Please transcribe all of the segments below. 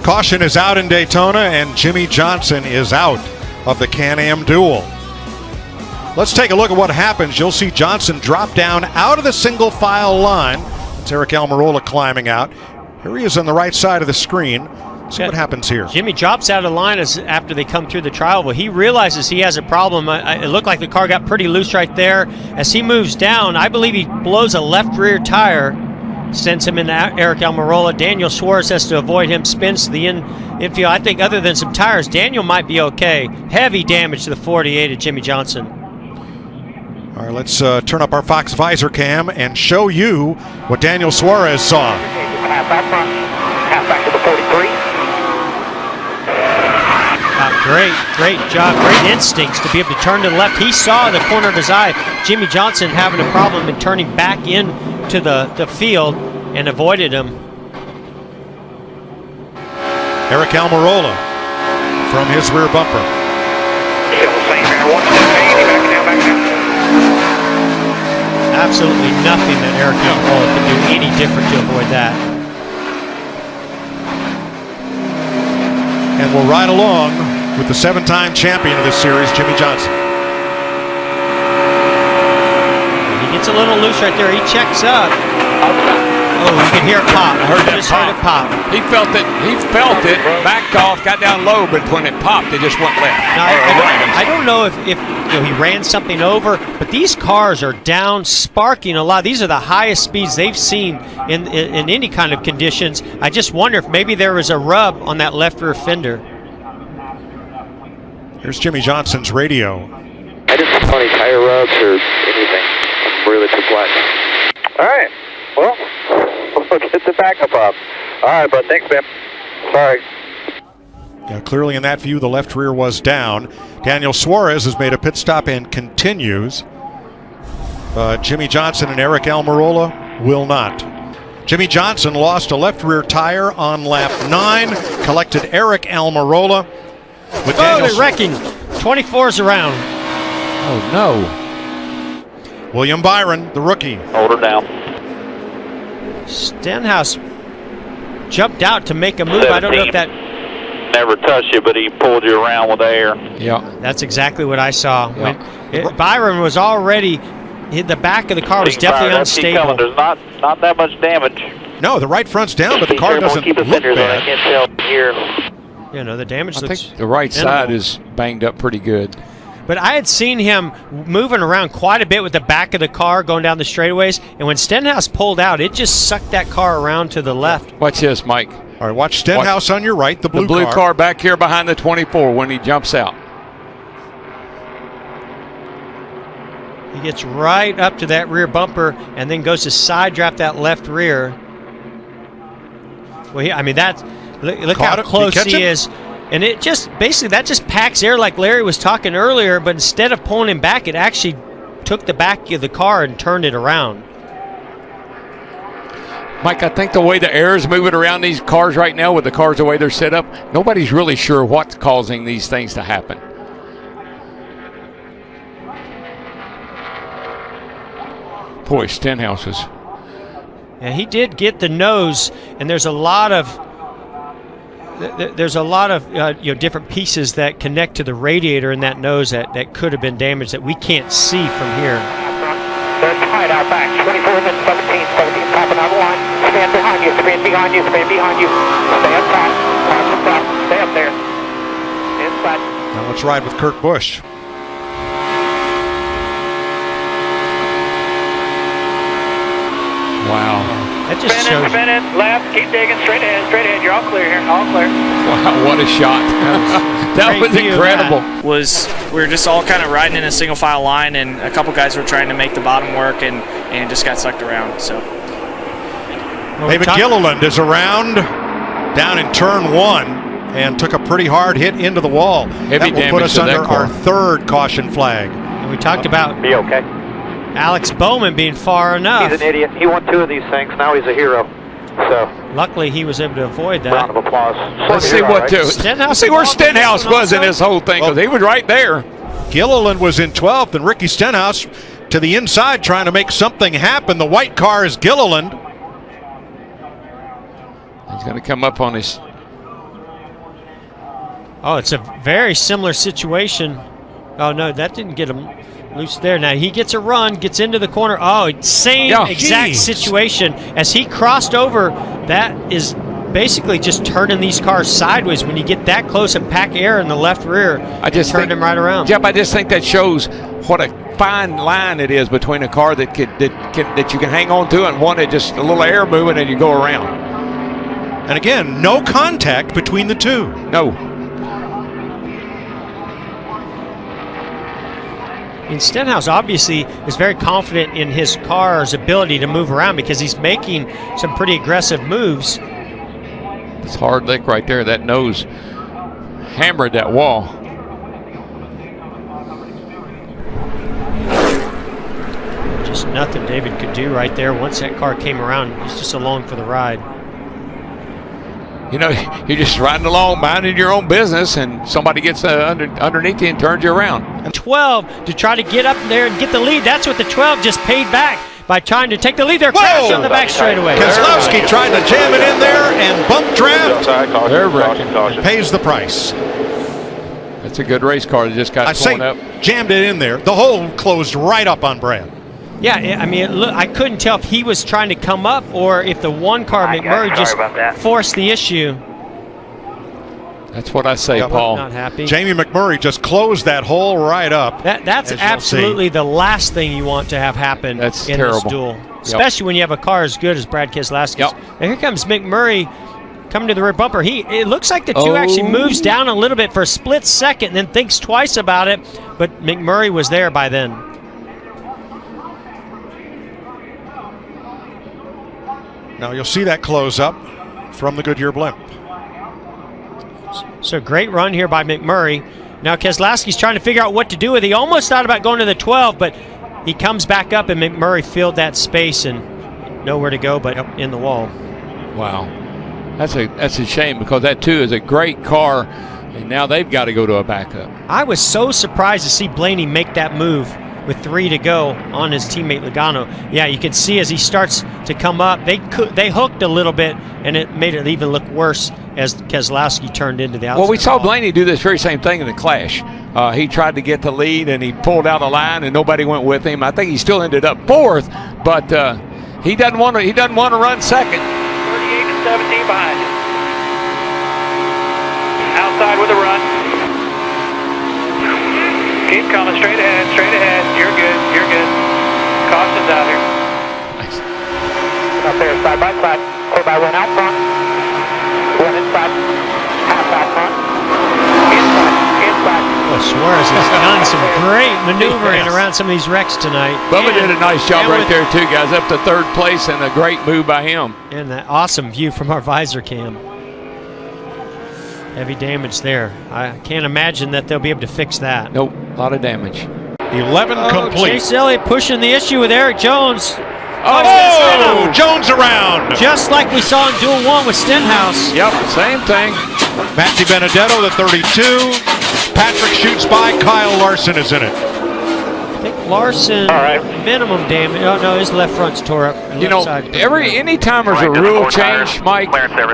Caution is out in Daytona, and Jimmy Johnson is out of the Can-Am Duel. Let's take a look at what happens. You'll see Johnson drop down out of the single file line. It's Eric Almirola climbing out. Here he is on the right side of the screen. See what happens here. Jimmy drops out of line after they come through the trial. Well, he realizes he has a problem. It looked like the car got pretty loose right there. As he moves down, I believe he blows a left rear tire, sends him into Eric Almirola. Daniel Suarez has to avoid him, spins to the infield. I think other than some tires, Daniel might be okay. Heavy damage to the 48 of Jimmy Johnson. All right, let's turn up our Fox visor cam and show you what Daniel Suarez saw. Half back front, half back to the 43. Great job, great instincts to be able to turn to the left. He saw in the corner of his eye Jimmy Johnson having a problem in turning back into the field and avoided him. Eric Almirola from his rear bumper. Absolutely nothing that Eric Almirola can do any different to avoid that. And we'll ride along with the 7-time champion of this series, Jimmy Johnson. He gets a little loose right there. He checks up. Oh, you can hear it pop. I heard that Heard it pop. He felt it. He felt it. Backed off, got down low, but when it popped, it just went left. Now, I don't know if he ran something over, but these cars are down, sparking a lot. These are the highest speeds they've seen in any kind of conditions. I just wonder if maybe there was a rub on that left rear fender. Here's Jimmy Johnson's radio. I didn't see any tire rubs or anything. I'm really perplexed. All right. Well, we'll get the backup up. All right, bud. Thanks, man. Sorry. Yeah, clearly in that view, the left rear was down. Daniel Suarez has made a pit stop and continues. Jimmy Johnson and Eric Almirola will not. Jimmy Johnson lost a left rear tire on lap 9, collected Eric Almirola. They're wrecking. 24's around. Oh, no. William Byron, the rookie. Hold her down. Stenhouse jumped out to make a move. 17. I don't know if that... Never touched you, but he pulled you around with air. Yeah. That's exactly what I saw. Yeah. When Byron was already... The back of the car was definitely unstable. There's not that much damage. No, the right front's down, but the car doesn't look bad. I can't tell here. You know, the damage I looks think the right minimal. side is banged up pretty good. But I had seen him moving around quite a bit with the back of the car going down the straightaways, and when Stenhouse pulled out, it just sucked that car around to the left. Watch this, Mike. All right, watch Stenhouse on your right, the blue car back here behind the 24 when he jumps out. He gets right up to that rear bumper and then goes to side draft that left rear. Well, I mean, look how close he is. And it just, basically, that just packs air like Larry was talking earlier, but instead of pulling him back, it actually took the back of the car and turned it around. Mike, I think the way the air is moving around these cars right now, with the cars the way they're set up, nobody's really sure what's causing these things to happen. Boy, Stenhouse was... Yeah, he did get the nose, and there's a lot of different pieces that connect to the radiator in that nose that could have been damaged that we can't see from here. They're tied out back. 24 and 17 popping out line. Stand behind you, stand behind you, stand behind you. Stay up front, stay up there. Inside. Now let's ride with Kurt Busch. Wow. That just shows. Spin it, left, keep digging, straight ahead. You're all clear here, all clear. Wow, what a shot. That was incredible. We were just all kind of riding in a single file line, and a couple guys were trying to make the bottom work and just got sucked around. So David Gilliland is around down in turn 1 and took a pretty hard hit into the wall. Heavy that will put us under our 3rd caution flag. And we talked about Be okay. Alex Bowman being far enough. He's an idiot. He won 2 of these things. Now he's a hero. So, luckily, he was able to avoid that. round of applause. Let's see Let's see where Stenhouse was in this whole thing, because he was right there. Gilliland was in 12th, and Ricky Stenhouse to the inside trying to make something happen. The white car is Gilliland. He's going to come up on his Oh, it's a very similar situation. Oh, no, that didn't get him loose there. Now he gets a run, gets into the corner. Oh, same exact situation. As he crossed over, that is basically just turning these cars sideways. When you get that close and pack air in the left rear, I just turned him right around. Jeff, I just think that shows what a fine line it is between a car that you can hang on to and one that just a little air moving and you go around. And again, no contact between the two. No. And Stenhouse obviously is very confident in his car's ability to move around because he's making some pretty aggressive moves. It's hard lick right there. That nose hammered that wall. Just nothing David could do right there. Once that car came around, he's just along for the ride. You know, you're just riding along, minding your own business, and somebody gets underneath you and turns you around. And 12 to try to get up there and get the lead. That's what the 12 just paid back by trying to take the lead there. Crash on the back straightaway. Keselowski tried to jam it in there and bump draft. And pays the price. That's a good race car that just got torn up. Jammed it in there. The hole closed right up on Brad. Yeah, I mean, look, I couldn't tell if he was trying to come up or if the one car, McMurray, just forced the issue. That's what I say, Paul. Not happy. Jamie McMurray just closed that hole right up. That's absolutely the last thing you want to have happen in this duel. Especially when you have a car as good as Brad Keselowski's. And here comes McMurray coming to the rear bumper. It looks like the two actually moves down a little bit for a split second and then thinks twice about it, but McMurray was there by then. Now you'll see that close up from the Goodyear blimp. So great run here by McMurray. Now Keselowski's trying to figure out what to do with it. He almost thought about going to the 12, but he comes back up and McMurray filled that space and nowhere to go but in the wall. Wow. That's a shame because that too is a great car and now they've got to go to a backup. I was so surprised to see Blaney make that move with 3 to go on his teammate Logano. Yeah, you can see as he starts to come up, they hooked a little bit, and it made it even look worse as Keselowski turned into the outside. Well, we saw Blaney do this very same thing in the Clash. He tried to get the lead, and he pulled out a line, and nobody went with him. I think he still ended up 4th, but he doesn't want to. He doesn't want to run second. 38 and 17 behind you. Outside with a run. Keep coming straight ahead, straight ahead. You're good, you're good. Caution's out here. Nice. Up there, side by side. Hold by one out front. One inside. Half out front. Inside. Well, Suarez has done some great maneuvering around some of these wrecks tonight. Bubba did a nice job right there too, guys. Up to 3rd place and a great move by him. And that awesome view from our visor cam. Heavy damage there. I can't imagine that they'll be able to fix that. Nope, a lot of damage. 11 complete. Chase Elliott pushing the issue with Eric Jones. Oh, Jones around. Just like we saw in Duel 1 with Stenhouse. Yep, same thing. Matthew Benedetto, the 32. Patrick shoots by. Kyle Larson is in it. I think Larson, minimum damage. Oh, no, his left front's tore up. You know, anytime there's a rule change, Mike,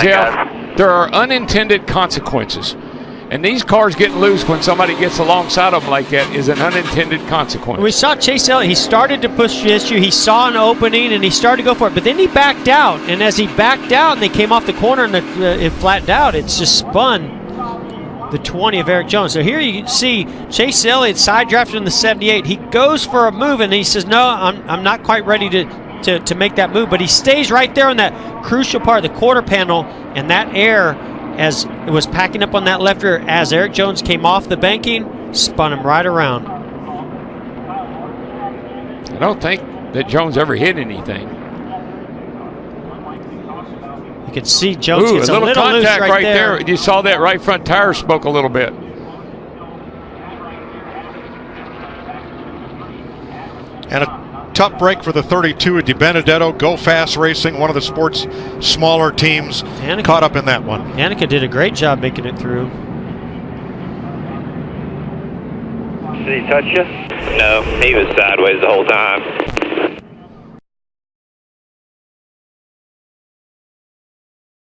Jeff, there are unintended consequences. And these cars getting loose when somebody gets alongside of them like that is an unintended consequence. We saw Chase Elliott. He started to push the issue. He saw an opening, and he started to go for it. But then he backed out. And as he backed out and they came off the corner and it flattened out, it's just spun the 20 of Eric Jones. So here you can see Chase Elliott side drafted in the 78. He goes for a move, and he says, no, I'm not quite ready to make that move. But he stays right there on that crucial part of the quarter panel, and that air, as it was packing up on that left rear, as Eric Jones came off the banking, spun him right around. I don't think that Jones ever hit anything. You can see Jones gets a little contact loose right there. You saw that right front tire spoke a little bit. And a tough break for the 32 at DiBenedetto. Go Fast Racing, one of the sport's smaller teams, caught up in that one. Danica did a great job making it through. Did he touch you? No, he was sideways the whole time.